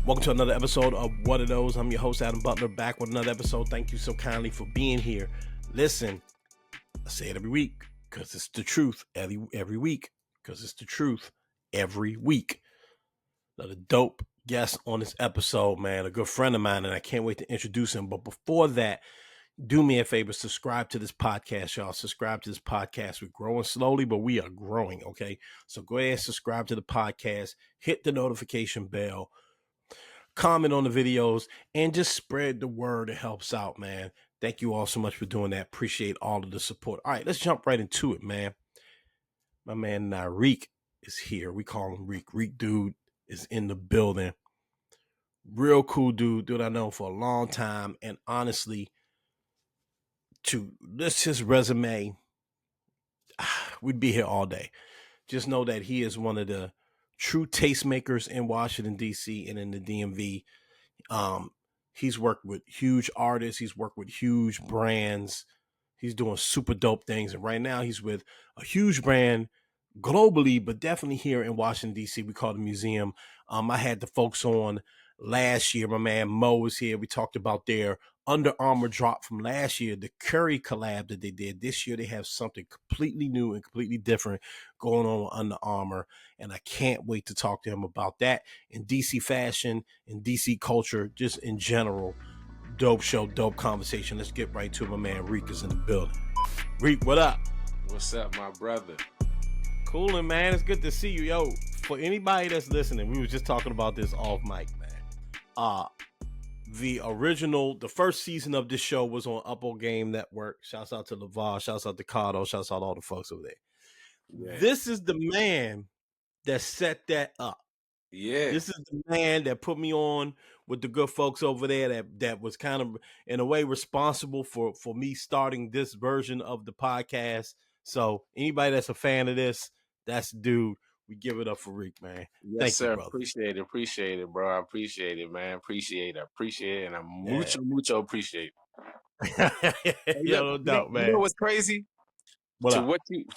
Welcome to another episode of What Are Those? I'm your host, Adam Butler, back with another episode. Thank you so kindly for being here. Listen, I say it every week because it's the truth every week because it's the truth every week. Another dope guest on this episode, man, a good friend of mine, and I can't wait to introduce him. But before that, do me a favor, subscribe to this podcast, y'all. Subscribe to this podcast. We're growing slowly, but we are growing, okay? So go ahead, subscribe to the podcast, hit the notification bell, comment on the videos, and just spread the word. It helps out, man. Thank you all so much for doing that. Appreciate all of the support. All right, let's jump right into it, man. My man Reek is here. We call him Reek. Reek dude is in the building. Real cool dude I know for a long time. And honestly, to list his resume, we'd be here all day. Just know that he is one of the true tastemakers in Washington, D.C. and in the DMV. He's worked with huge artists. He's worked with huge brands. He's doing super dope things. And right now he's with a huge brand globally, but definitely here in Washington, D.C. We call the museum. I had the folks on last year. My man Mo was here. We talked about their Underarmour drop from last year, the Curry collab that they did. This year they have something completely new and completely different going on with Underarmour, and I can't wait to talk to him about that in DC fashion, in DC culture, just in general. Dope show, dope conversation. Let's get right to it. My man Reek is in the building. Reek, what up? What's up, my brother? Coolin', man. It's good to see you. Yo, for anybody that's listening, we was just talking about this off mic, man. The first season of this show was on Upper Game Network. Shouts out to LaVar. Shouts out to Cardo. Shouts out to all the folks over there. Yeah. This is the man that set that up. Yeah. This is the man that put me on with the good folks over there that was kind of, in a way, responsible for me starting this version of the podcast. So anybody that's a fan of this, that's the dude. We give it up for Reek, man. Yes, Thank sir. You, brother. Appreciate it, bro. I appreciate it, man. Appreciate it. And I mucho appreciate it. Yo, no doubt, man. You know what's crazy? What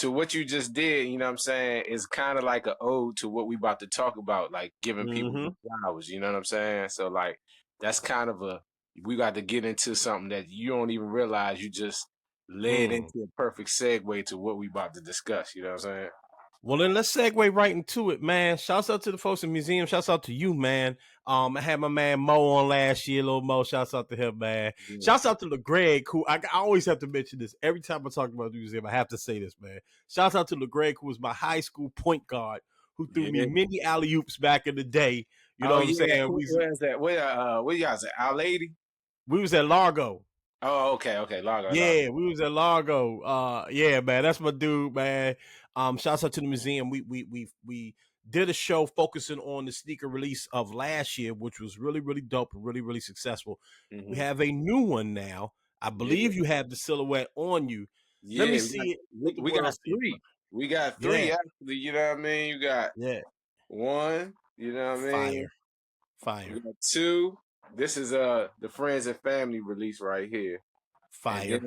what you just did, you know what I'm saying, is kind of like an ode to what we about to talk about, like giving people flowers, you know what I'm saying? So like that's kind of we got to get into something that you don't even realize you just led into a perfect segue to what we about to discuss, you know what I'm saying? Well, then let's segue right into it, man. Shouts out to the folks in the museum. Shouts out to you, man. I had my man Mo on last year, little Mo. Shouts out to him, man. Yeah. Shouts out to LeGreg, who I always have to mention this. Every time I talk about the museum, I have to say this, man. Shouts out to LeGreg, who was my high school point guard, who threw me many alley-oops back in the day. You know what I'm saying? Where's that? Where y'all at? Our Lady? We was at Largo. Oh, okay, Largo. Yeah, we was at Largo. Yeah, man, that's my dude, man. Shouts out to the museum. We did a show focusing on the sneaker release of last year, which was really, really dope and really, really successful. We have a new one now. I believe you have the silhouette on you. Yeah, let me see it. We got three. We got three actually. You know what I mean? You got one. You know what I mean? Fire. We got two. This is the friends and family release right here. Fire.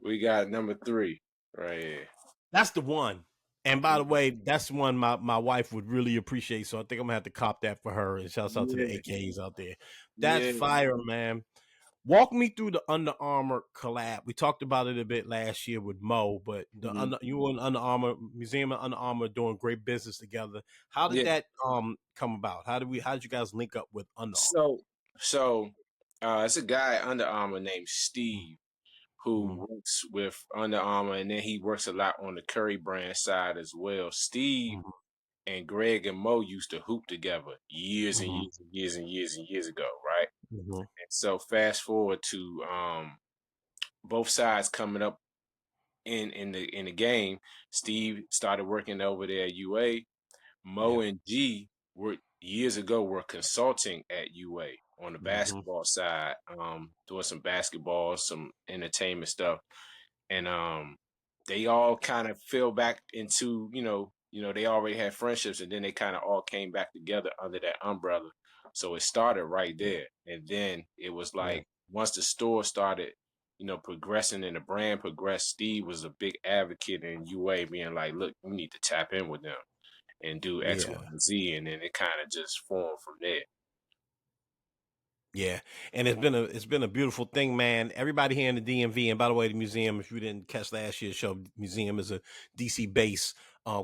We got number 3 right here. That's the one. And by the way, that's one my wife would really appreciate. So I think I'm gonna have to cop that for her. And shouts out to the AKs out there. That's fire, man. Walk me through the Underarmour collab. We talked about it a bit last year with Mo, but you and Underarmour, Museum and Underarmour doing great business together. How did that come about? How did you guys link up with Underarmour? So it's a guy Underarmour named Steve who works with Underarmour, and then he works a lot on the Curry brand side as well. Steve and Greg and Mo used to hoop together years and years ago, right? And so fast forward to both sides coming up in the game. Steve started working over there at UA. Mo and G were consulting at UA on the basketball side, doing some basketball, some entertainment stuff. And they all kind of fell back into, they already had friendships, and then they kind of all came back together under that umbrella. So it started right there. And then it was like once the store started, progressing and the brand progressed, Steve was a big advocate in UA being like, look, we need to tap in with them and do X, Y, and Z, and then it kind of just formed from there. Yeah, and it's been a beautiful thing, man. Everybody here in the DMV, and by the way, the museum, if you didn't catch last year's show, museum is a DC based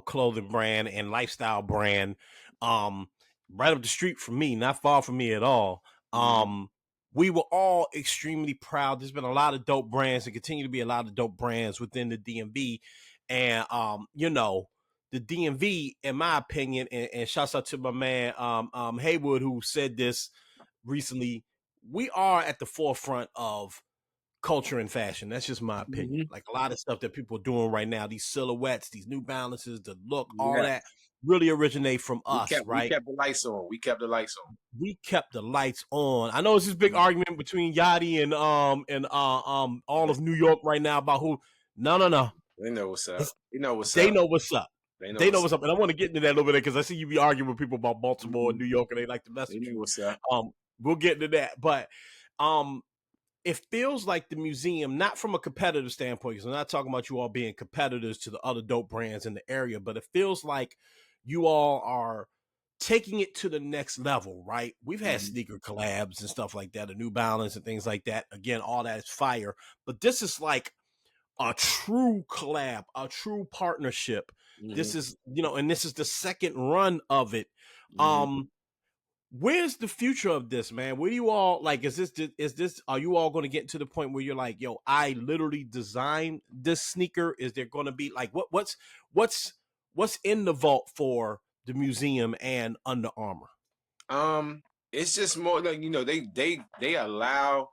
clothing brand and lifestyle brand, um, right up the street from me, not far from me at all. Mhm. Um, we were all extremely proud. There's been a lot of dope brands and continue to be a lot of dope brands within the DMV, and you know, the DMV, in my opinion, and shouts out to my man Haywood who said this recently, we are at the forefront of culture and fashion. That's just my opinion. Mhm. Like a lot of stuff that people are doing right now, these silhouettes, these New Balances, the look, all Yeah. that really originate from We us, kept we right? kept the lights on. We kept the lights on. We kept the lights on. I know it's this big Mhm. argument between Yachty and all Yeah. of New York right now about who. No, no, no. They know what's up. It's, They know what's they up. know what's up. They know They know what's what's up. up, and I want to get into that a little bit because I see you be arguing with people about Baltimore and Mhm. New York, and they like to mess They with know you. what's up. We'll get into that, but um, it feels like the museum, not from a competitive standpoint, because I'm not talking about you all being competitors to the other dope brands in the area, but it feels like you all are taking it to the next level, right? We've had Mhm. sneaker collabs and stuff like that, a New Balance and things like that. Again, all that is fire, but this is like a true collab, a true partnership. This Mhm. is, you know, and this is the second run of it. Mhm. Um, where's the future of this, man? Where do you all like? Is this? Are you all going to get to the point where you're like, yo, I literally designed this sneaker? Is there going to be like what's in the vault for the museum and Under Armour? It's just more like they allow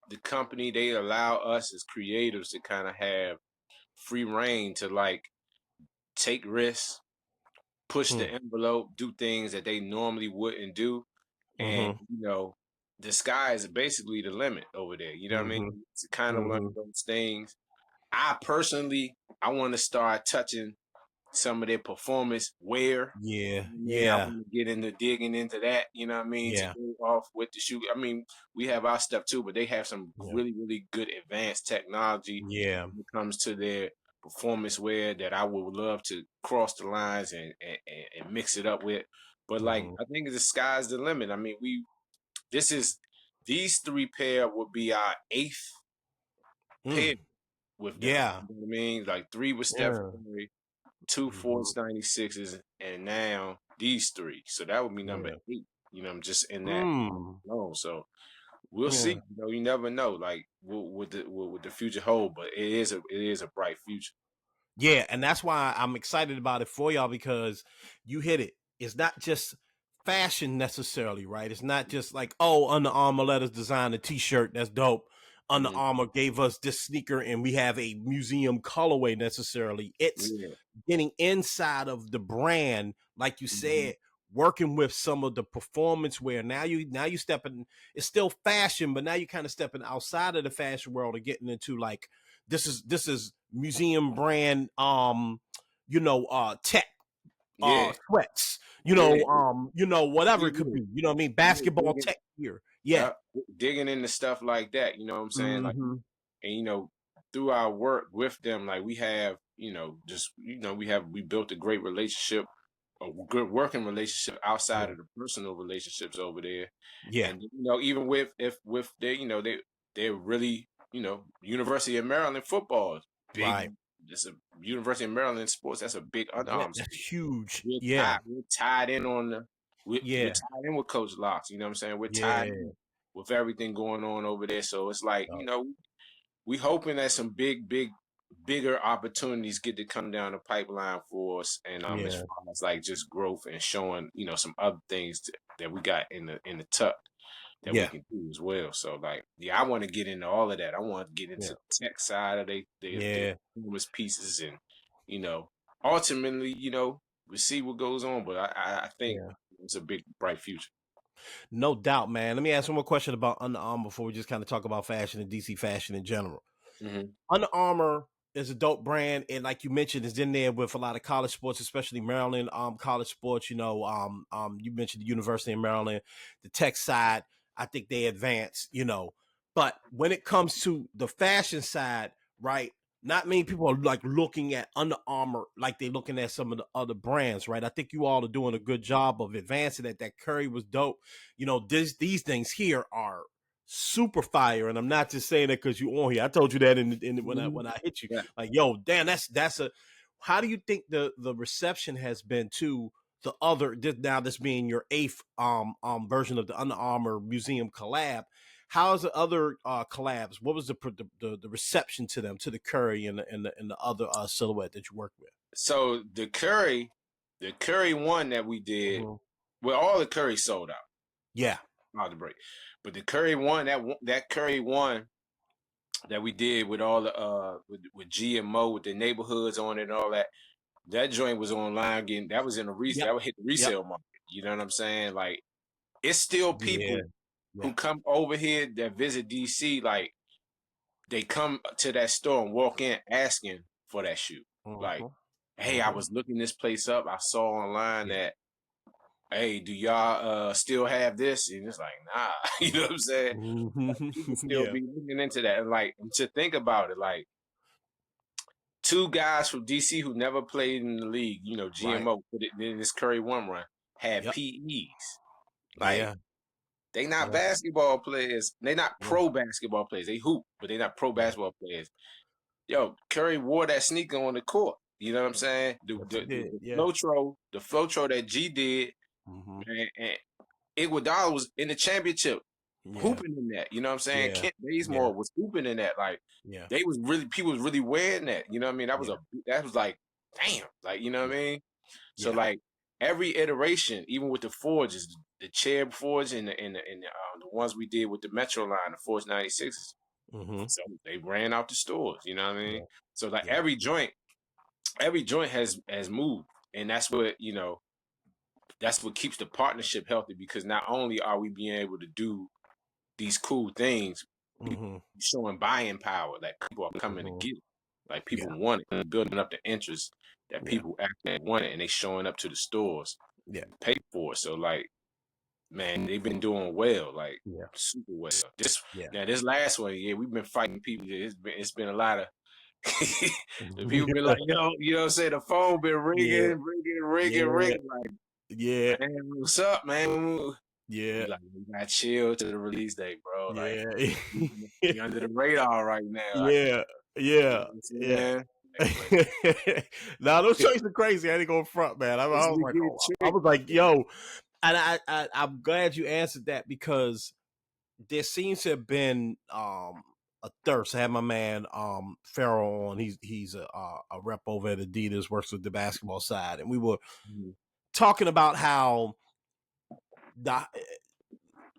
the company, they allow us as creators to kind of have free reign to like take risks, push Hmm. the envelope, do things that they normally wouldn't do. And, Mm-hmm. the sky is basically the limit over there. You know what I Mm-hmm. mean? It's kind of one Mm-hmm. of those things. I want to start touching some of their performance wear. Yeah. I Yeah. want to get into digging into that, you know what I mean, to Yeah. go off with the shoe. I mean, we have our stuff too, but they have some Yeah. really, really good advanced technology Yeah. when it comes to their performance wear that I would love to cross the lines and mix it up with. But like Mm-hmm. I think the sky's the limit. I mean, this is these three pair will be our eighth pair Mm. with them. Yeah. You know what I mean? Like three with Steph Yeah. Curry, two Mm-hmm. Force 96s, and now these three. So that would be number Yeah. eight. I'm just in that Mm. alone. So we'll see. Yeah. You never know. Like what the future hold, but it is a bright future. Yeah, and that's why I'm excited about it for y'all because you hit it. It's not just fashion necessarily, right? It's not just like, oh, Under Armour let us design a t-shirt. That's dope. Under Hmm. Armour gave us this sneaker and we have a museum colorway necessarily. It's Yeah. getting inside of the brand, like you Hmm. said, working with some of the performance wear. Now you stepping, it's still fashion, but now you kind of stepping outside of the fashion world and getting into like this is museum brand tech Yeah. sweats, Yeah. whatever Yeah. it could Yeah. be. You know what I mean? Yeah. Basketball tech gear. Yeah. Yeah, digging into stuff like that. You know what I'm saying? Like, Mm-hmm. and through our work with them, like we have, just we built a great relationship, a good working relationship outside Yeah. of the personal relationships over there. Yeah. And even with their, they're really, University of Maryland football is big. Right. It's a University of Maryland sports. That's a big Yeah. underarm school. That's huge. We're Yeah. tied. We're tied in on we're Yeah. tied in with Coach Locks. You know what I'm saying? We're tied Yeah. in with everything going on over there. So it's like, Oh, we hoping that some bigger opportunities get to come down the pipeline for us, and as yeah. far as like just growth and showing some other things that we got in the tuck that we Yeah. can do as well. So like, yeah, I want to get into all of that. I want to get into Yeah. the tech side of they Yeah. performance pieces, and you know, ultimately, we see what goes on. But I think Yeah. it's a big bright future. No doubt, man. Let me ask one more question about Under Armour before we just kind of talk about fashion and DC fashion in general. Hmm. Under Armour is a dope brand, and like you mentioned, is in there with a lot of college sports, especially Maryland college sports. You mentioned the University of Maryland, the tech side. I think they advance. But when it comes to the fashion side, right? not many people are like looking at Under Armour like they're looking at some of the other brands, right? I think you all are doing a good job of advancing it. That Curry was dope. You know, these things here are super fire, and I'm not just saying that because you on here. I told you that when I hit you, Yeah. like, yo, damn, that's a. How do you think the reception has been to the other? Now this being your eighth version of the Under Armour Museum collab. How's the other collabs? What was the reception to them, to the Curry and the other silhouette that you worked with? So the Curry one that we did, Mm-hmm. well, all the Curry sold out. Yeah. Out the break, but the Curry one, that Curry one that we did with all the with GMO with the neighborhoods on it and all that. That joint was online getting that was in the resale. Yep. That would hit the Yep. resale market. You know what I'm saying? Like it's still Yeah. people Yeah. who come over here that visit DC. Like they come to that store and walk in asking for that shoe. Like, Mm-hmm. hey, I Mm-hmm. was looking this place up. I saw online Yeah. that. Hey, do y'all still have this? And it's like, nah. You know what I'm saying? People Mm-hmm. still Yeah. be looking into that. And like to think about it, like two guys from DC who never played in the league, you know, Right. GMO put it in this Curry one run, had Yep. PEs. Like Yeah. they not Yeah. basketball players. They not Yeah. pro basketball players. They hoop, but they not pro Yeah. basketball players. Yo, Curry wore that sneaker on the court. You know what I'm saying? Yes, he did. Yeah. The Flotro that G did, Mm-hmm. and Iguodala was in the championship Yeah. hooping in that. You know what I'm saying? Yeah. Kent Yeah. Bazemore was hooping in that. Like Yeah. they was really people was really wearing that. You know what I mean? Yeah. That was like damn. Like you know what Yeah. I mean? So Yeah. like every iteration, even with the forges, the chair forge and the ones we did with the Metro line, the Forge 96s. Mm-hmm. So they ran out the stores. You know what I mean? Yeah. So like Yeah. every joint has moved, and that's what that's what keeps the partnership healthy because not only are we being able to do these cool things, we Mm-hmm. showing buying power that people are coming to Mm-hmm. get it. Like people Yeah. want it, and building up the interest that Yeah. people actually want it, and they showing up to the stores Yeah. and pay for it. So like, man, they've been doing well, like Yeah. super well. Yeah. This last one, yeah, we've been fighting people. It's been a lot of the people been Yeah. like, you know what I'm saying? The phone been Yeah. ringing. Like, Yeah. man, what's up, man? We Yeah. like, we got chill to the release date, bro. Like, Yeah. we under the radar right now. Like, Yeah. you Yeah. know what I'm Yeah. saying? Like, Now those shirts are crazy. I ain't gonna front, man. I it's was like, legit oh, I trick. was like, yo, and I'm glad you answered that because there seems to have been a thirst. I had my man Farrell on. He's a rep over at Adidas, works with the basketball side, and we were talking about how the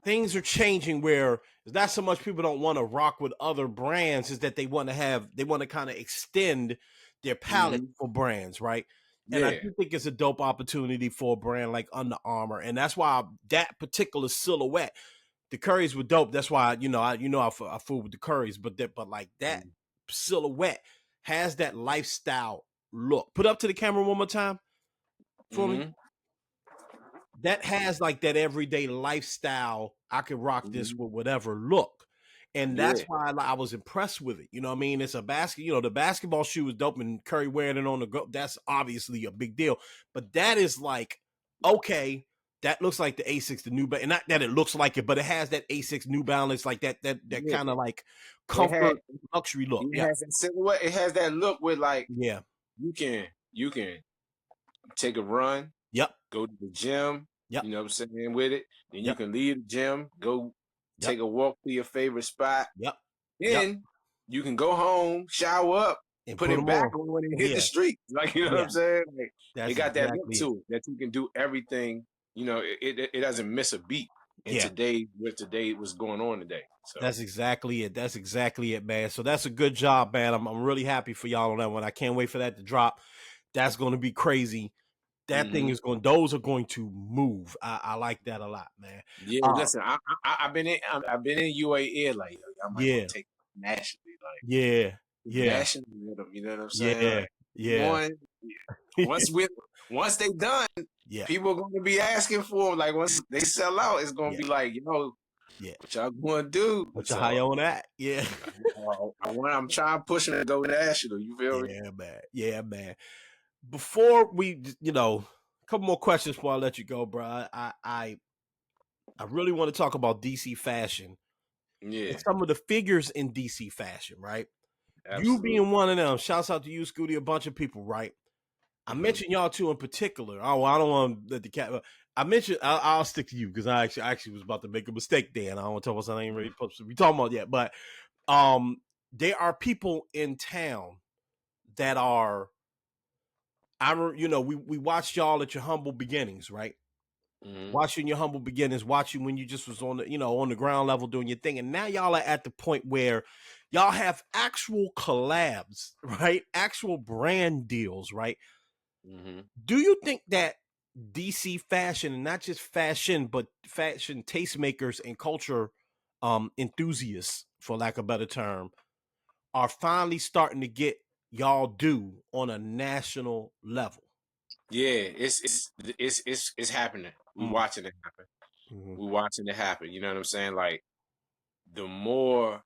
things are changing where it's not so much people don't want to rock with other brands, is that they want to kind of extend their palette Mm-hmm. for brands, right? And I Yeah. do think it's a dope opportunity for a brand like Under Armour, and that's why that particular silhouette, the Currys were dope. That's why I fool with the Currys, but like that silhouette has that lifestyle look. Put up to the camera one more time for me. Mm-hmm. That has like that everyday lifestyle. I could rock this Mm-hmm. with whatever look. And that's Yeah. why I was impressed with it. You know what I mean? It's a the basketball shoe is dope and Curry wearing it on the go. That's obviously a big deal. But that is like, okay, that looks like the A6, the new, and not that it looks like it, but it has that A6 New Balance, like that Yeah. kind of like It had comfort luxury look. it Yeah. has that silhouette. It has that look with like Yeah. you can take a run, Yep. go to the gym, Yep. you know what I'm saying, with it. Then you Yep. can leave the gym, go Yep. take a walk to your favorite spot. Yep. Yep. Then you can go home, shower up, And put put it them back on. on and hit the Yeah. street. Like, you know what Yeah. I'm saying? Like, it That's got that look exactly it. to it that you can do everything. You know, it doesn't miss a beat in Yeah. today what's going on today. So That's exactly it. That's exactly it, man. So that's a good job, man. I'm really happy for y'all on that one. I can't wait for that to drop. That's going to be crazy. That thing is those are going to move. I like that a lot, man. yeah, listen, I've been in UAE like yo, I might want Yeah, to take it nationally, like yeah, yeah, nationally with them. You know what I'm saying? yeah, Like yeah, one, once they done, yeah, people are going to be asking for them. Like once they sell out, it's going to yeah, be like, you know. Yeah. What y'all gonna do? What you high So on that? Yeah. I'm trying to push him to go national. You feel me? Yeah, man. Yeah, man. Before we, a couple more questions before I let you go, bro. I really want to talk about DC fashion and Yeah, some of the figures in DC fashion, right? You absolutely. being one of them. Shouts out to you, Scooty, a bunch of people, right? I Hmm. mentioned y'all two in particular. Oh, I don't want to let the cat. I mentioned I'll stick to you because I actually was about to make a mistake there, and I don't want to talk about something I ain't really supposed to be talking about yet. But there are people in town that are. We watched y'all at your humble beginnings, right? Hmm. Watching your humble beginnings, watching when you just was on on the ground level doing your thing, and now y'all are at the point where y'all have actual collabs, right? Actual brand deals, right? Hmm. Do you think that DC fashion, and not just fashion, but fashion tastemakers and culture enthusiasts, for lack of a better term, are finally starting to get y'all due on a national level? Yeah, it's happening. We Mm. watching it happen. Hmm. We watching it happen. You know what I'm saying? Like the more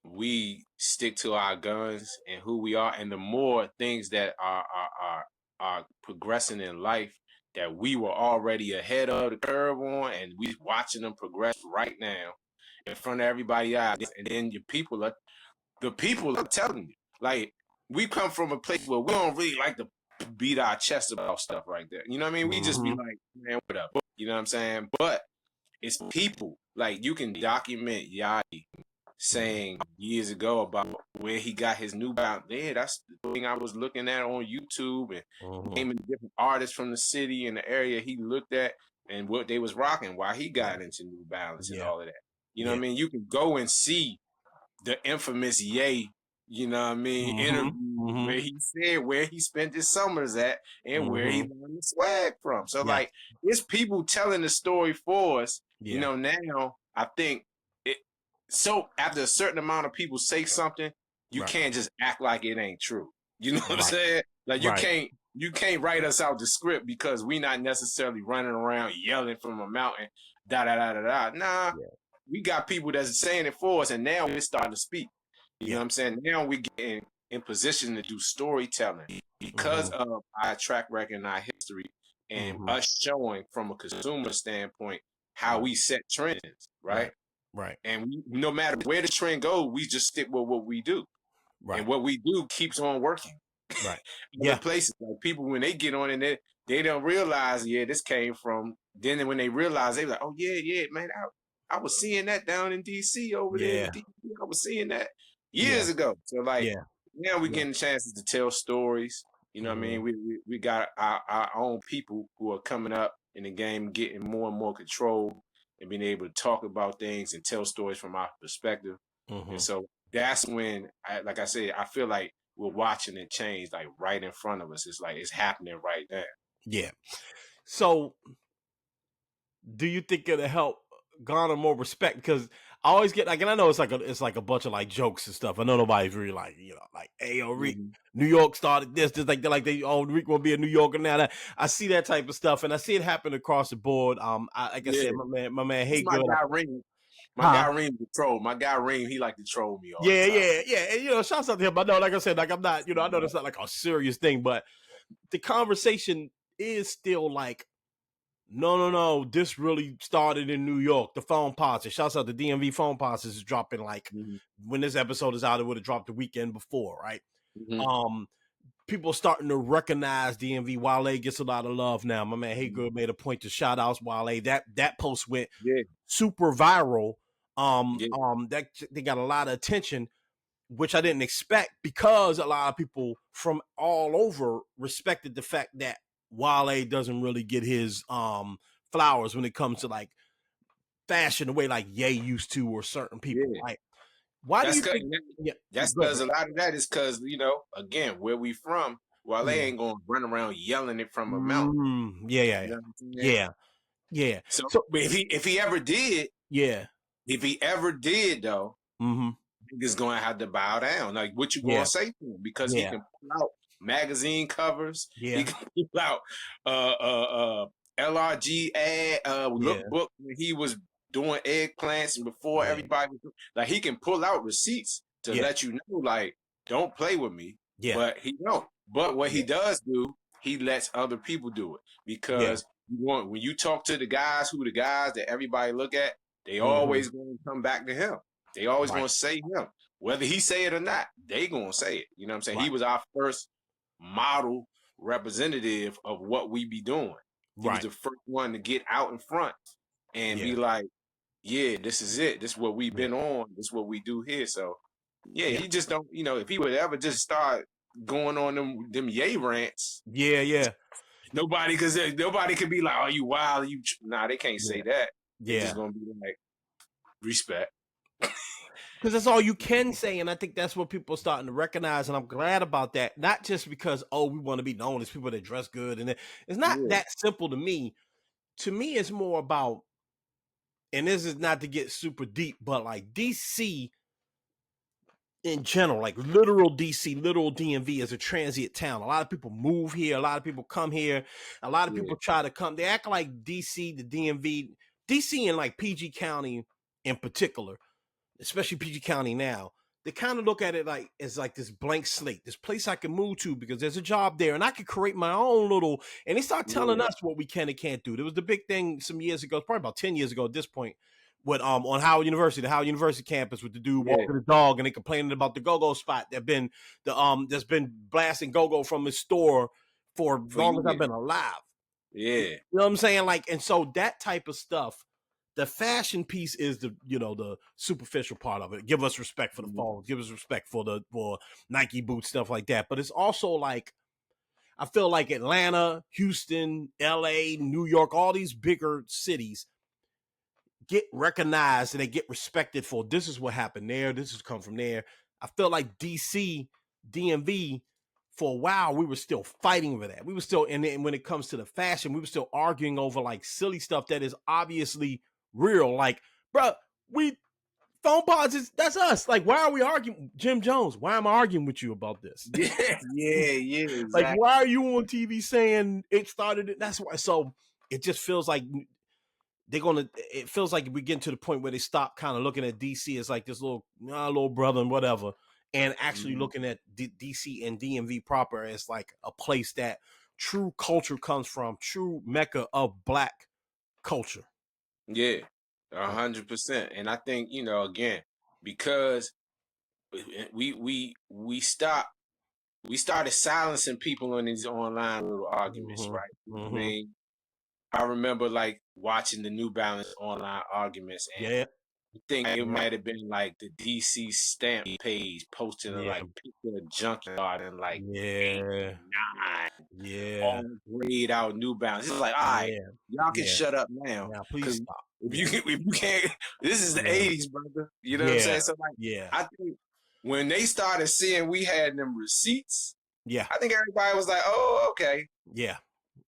we stick to our guns and who we are, and the more things that are progressing in life that we were already ahead of the curve on, and we watching them progress right now in front of everybody else. And then the people are telling you, like, we come from a place where we don't really like to beat our chest about stuff like that. You know what I mean? We just be Hmm. like, man, what up? You know what I'm saying? But it's people. Like, you can document Yachty saying years ago about where he got his new balance. Yeah, that's the thing I was looking at on YouTube, and Hmm. naming different artists from the city and the area he looked at and what they was rocking while he got into New Balance and Yeah, all of that. You know what yeah. I mean? You can go and see the infamous Ye, you know what I mean, Hmm. interview Hmm. where he said where he spent his summers at and where he Hmm. learned the swag from. So Yeah, like it's people telling the story for us. You yeah. know, now I think it so after a certain amount of people say something, you Right, can't just act like it ain't true. You know what I'm right, saying? Like right. you can't write us out the script because we not necessarily running around yelling from a mountain, da da da da da. Nah, Yeah, we got people that's saying it for us, and now we're starting to speak. You know yeah. what I'm saying? Now we get in position to do storytelling because Hmm. of our track record and our history, and Hmm. us showing from a consumer standpoint how Right, we set trends, right, right? right, And no matter where the trend goes, we just stick with what we do, and right, what we do keeps on working. right. Other Yeah. places, like people when they get on and they don't realize, yeah, this came from. Then when they realize, they be like, oh yeah, yeah, man, I was seeing that down in DC over there in Yeah, DC. I was seeing that yeah, years ago. So like yeah, now we yeah. getting chances to tell stories. You know what I Hmm. mean? We got our own people who are coming up in the game, getting more and more control and being able to talk about things and tell stories from our perspective. And Hmm. so that's when, like I said, I feel like we're watching it change, like right in front of us. It's like it's happening right now. Yeah. So, do you think it'll help garner more respect? Because I always get like, and I know it's like a bunch of like jokes and stuff. I know nobody's really like like, hey, yo, Reek, Mhm. New York started this, just like they Reek will be a New Yorker now. That I see that type of stuff, and I see it happen across the board. Like I said, Yeah, my man, that's hey, my good, guy Reem. My huh? guy Reem the troll. My guy Reem, he like to troll me all Yeah, the time. yeah, yeah. And shouts out to him. I know, like I said, like I'm not, I know that's not like a serious thing, but the conversation is still like, no, no, no. This really started in New York. The foamposite. Shouts out to DMV foamposite is dropping like Hmm. when this episode is out, it would have dropped the weekend before, right? Hmm. Um, People starting to recognize DMV. Wale gets a lot of love now. My man Hey Hmm. Good made a point to shout outs Wale. That post went Yeah, super viral. yeah, That they got a lot of attention, which I didn't expect because a lot of people from all over respected the fact that Wale doesn't really get his flowers when it comes to like fashion the way like Ye used to or certain people. yeah. Like, why do That's you cause think? Yeah, that's go ahead, because bro. a lot of that is because again where we from. Wale Yeah, ain't gonna run around yelling it from a mountain. yeah, yeah, You yeah, know what I'm saying? yeah, yeah. So So but if he ever did, yeah, though, mm-hmm, niggas gonna have to bow down. Like, what you gonna yeah, say to him? Because he yeah, can pull out magazine covers. He yeah, can pull out LRG ad yeah, lookbook when he was doing eggplants and before Yeah. everybody was like he can pull out receipts to Yeah. let you know, like, don't play with me. Yeah. But he don't. But what he Yeah. does do, he lets other people do it Yeah. because when you talk to the guys that everybody look at, they Mm-hmm. always gonna come back to him. They always Right. gonna say him. Whether he say it or not, they gonna say it. You know what I'm saying? He Right. was our first model representative of what we be doing. He was Right. the first one to get out in front and Yeah. be like, yeah, this is it. This is what we've Yeah. been on. This is what we do here. So yeah, Yeah. he just don't, if he would ever just start going on them yay rants, Yeah. Yeah. nobody could be like, oh, you wild, nah, they can't say Yeah. that. They just Yeah. gonna be like, respect. Because that's all you can say, and I think that's what people are starting to recognize, and I'm glad about that. Not just because we want to be known as people that dress good, and it's not Yeah, that simple to me. To me, it's more about, and this is not to get super deep, but like DC in general, like literal DC, literal DMV is a transient town. A lot of people move here, a lot of people come here, a lot of yeah, people try to come. They act like DC, the DMV, DC and like PG County in particular, especially PG County now, they kind of look at it like as like this blank slate, this place I can move to because there's a job there and I can create my own little. And they start telling yeah, us what we can and can't do. There was the big thing some years ago, probably about 10 years ago at this point, with on Howard University, the Howard University campus with the dude yeah, walking the dog and they complaining about the go-go spot that been that's been blasting go-go from his store for as for long as I've years. been alive. You Yeah, know what I'm saying? Like, and so that type of stuff, the fashion piece is the the superficial part of it. Give us respect for the mhm, phones, give us respect for Nike boots, stuff like that. But it's also like I feel like Atlanta, Houston, LA, New York, all these bigger cities get recognized and they get respected for this is what happened there, this has come from there. I feel like DC, DMV, for a while we were still fighting over that. We were still, and when it comes to the fashion, we were still arguing over like silly stuff that is obviously real. Like, bro, we phone pods, that's us. Like, why are we arguing? Jim Jones, why am I arguing with you about this? yeah, yeah, yeah, Like, exactly. why are you on TV saying it started? That's why. So it just feels like it feels like we get to the point where they stop kind of looking at DC as like this little brother and whatever, and actually Mhm. looking at DC and DMV proper as like a place that true culture comes from, true mecca of black culture. Yeah, 100%. And I think, again, because we started silencing people in these online little arguments, Mm-hmm. right? You know what I Mm-hmm. mean? I remember like watching the New Balance online arguments, and Yeah. I think it Yeah. might have been like the DC stamp page posting a Yeah. like picture of junkyard and like Yeah. 89 Yeah. all grayed out New Balance. It's like, all right, Yeah. y'all can Yeah. shut up now, Now please because stop. if Yeah. you can't, this is the Yeah. '80s, brother. You know what I'm Yeah. saying? So like, Yeah. I think when they started seeing we had them receipts, Yeah. I think everybody was like, oh, okay, Yeah.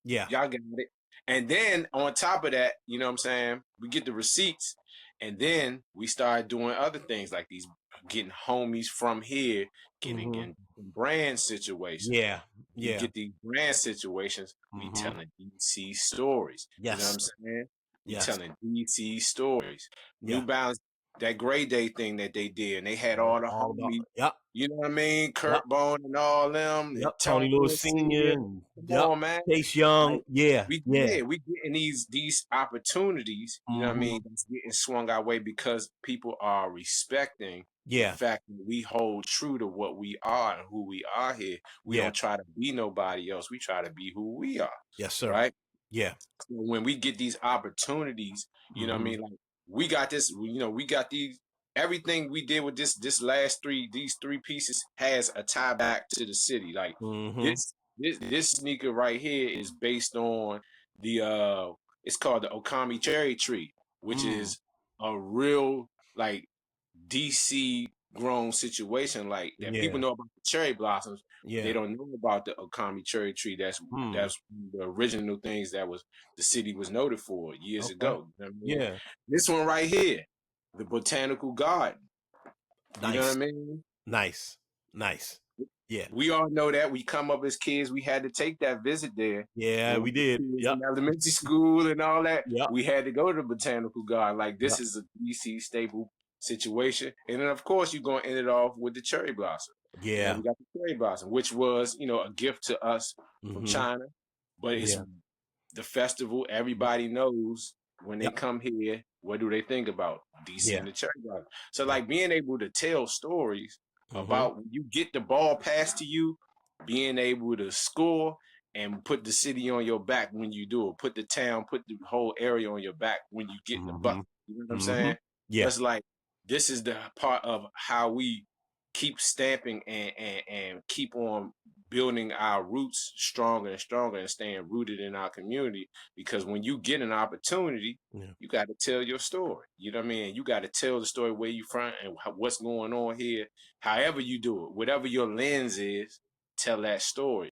Yeah. y'all got it. And then on top of that, you know what I'm saying? We get the receipts, and then we start doing other things like these, getting homies from here, getting Mm-hmm. in brand situations. Yeah. We Yeah. get these brand situations, we Mm-hmm. telling DC stories. You know what Yes. I'm saying? We Yes. telling DC stories. New Yeah. Balance, that Gray Day thing that they did, and they had all the All about homies, yep. you know what I mean? Yep. Kurt Bone and all them, and Yep. Tony Tony Lewis Lewis Senior Sr. and Come yep. on, man. Chase Like, Young. Yeah. we Yeah. yeah, we getting these opportunities, you know what I Mm-hmm. mean, that's getting swung our way because people are respecting the Yeah. fact that we hold true to what we are and who we are here. We Yeah. don't try to be nobody else. We try to be who we are, Yes, sir. right? Yeah. When we get these opportunities, you know what I Mm-hmm. mean? Like, we got this, we got these, everything we did with this last these three pieces has a tie back to the city. Like, Mm-hmm. this sneaker right here is based on the it's called the Okami cherry tree, which Mm. is a real like DC grown situation like that. People Yeah. know about the cherry blossoms, but they Yeah. don't know about the Okami cherry tree. Mm. That's the original things that was the city was noted for years Okay. ago. You know what I mean? Yeah. This one right here, the botanical garden. You know what I Nice. mean? Nice. Nice. Yeah. We all know that. We come up as kids, we had to take that visit there. Yeah, When we we were did. kids Yep. in elementary school and all that, Yep. we had to go to the botanical garden. Like this Yep. is a DC staple situation. And then of course you're gonna end it off with the cherry blossom. You know, Yeah. we got the cherry blossom, which was, a gift to us from Mm-hmm. China. But it's Yeah. the festival. Everybody knows when they Yep. come here, what do they think about? DC Yeah. and the cherry blossom. So Yeah. like being able to tell stories Mm-hmm. about when you get the ball passed to you, being able to score and put the city on your back when you do it, put the town, put the whole area on your back when you get in the Mm-hmm. bucket. You know what I'm Mm-hmm. saying? So Yeah. it's like this is the part of how we keep stamping and keep on building our roots stronger and stronger and staying rooted in our community, because when you get an opportunity, Yeah. you got to tell your story. You know what I mean? You got to tell the story where you from and what's going on here. However you do it, whatever your lens is, tell that story.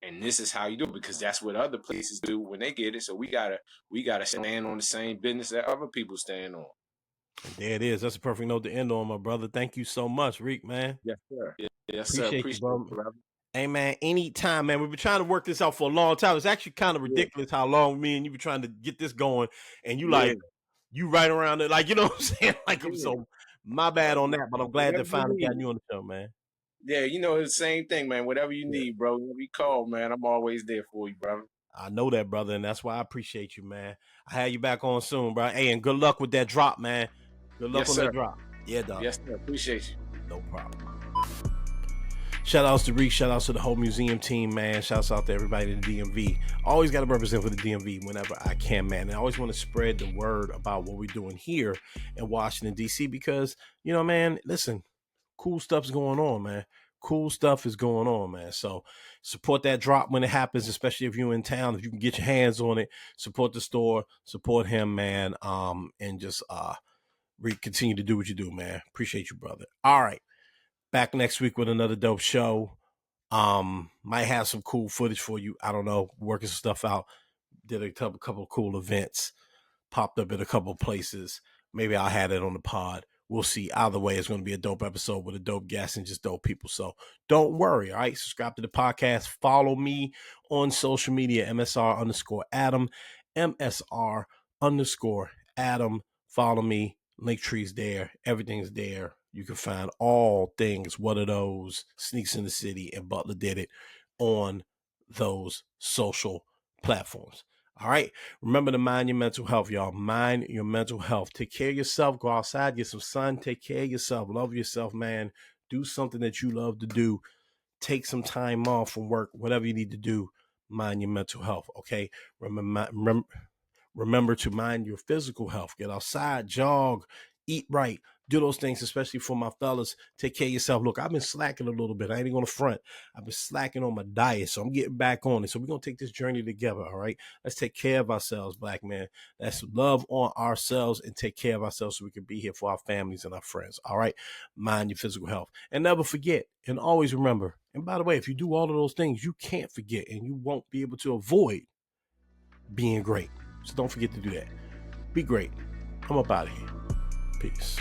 And this is how you do it, because that's what other places do when they get it. So we gotta stand on the same business that other people stand on. And there it is. That's a perfect note to end on, my brother. Thank you so much, Reek, man. Yes, sir. Yes, sir. Appreciate you, Appreciate bro. it, brother. Hey, man, anytime, man. We've been trying to work this out for a long time. It's actually kind of Yeah, ridiculous how long me and you been trying to get this going. And yeah, you right around it. Like, you know what I'm saying? Like, I'm yeah. so, my bad on that, but I'm glad to Whatever you finally got need. you on the show, man. Yeah, it's the same thing, man. Whatever you Yeah. need, bro. When we call, man, I'm always there for you, brother. I know that, brother, and that's why I appreciate you, man. I have you back on soon, bro. Hey, and good luck with that drop, man. Good luck Yes, on that sir. drop. Yeah, dog. Yes, sir. Appreciate you. No problem. Shout outs to Reek. Shout outs to the whole museum team, man. Shouts out to everybody in the DMV. Always got to represent for the DMV whenever I can, man. And I always want to spread the word about what we're doing here in Washington, D.C. because, man, listen, cool stuff's going on, man. Cool stuff is going on, man. So support that drop when it happens, especially if you're in town. If you can get your hands on it, support the store, support him, man. And just continue to do what you do, man. Appreciate you, brother. All right. Back next week with another dope show. Might have some cool footage for you. I don't know. Working some stuff out. Did a couple of cool events. Popped up in a couple of places. Maybe I'll have it on the pod. We'll see. Either way, it's going to be a dope episode with a dope guest and just dope people. So don't worry. All right. Subscribe to the podcast. Follow me on social media, MSR_Adam, MSR_Adam. Follow me. Linktree's there. Everything's there. You can find all things What Are Those, Sneaks in the City, and Butler Did It on those social platforms. All right. Remember to mind your mental health, y'all. Mind your mental health. Take care of yourself. Go outside, get some sun. Take care of yourself. Love yourself, man. Do something that you love to do. Take some time off from work, whatever you need to do. Mind your mental health. Okay. Remember to mind your physical health. Get outside, jog, eat right, do those things, especially for my fellas. Take care of yourself. Look, I've been slacking a little bit. I ain't going to front. I've been slacking on my diet, so I'm getting back on it. So we're going to take this journey together, all right? Let's take care of ourselves, black man. Let's love on ourselves and take care of ourselves so we can be here for our families and our friends, all right? Mind your physical health. And never forget, and always remember, and by the way, if you do all of those things, you can't forget and you won't be able to avoid being great. So don't forget to do that. Be great. I'm up out of here. Peace.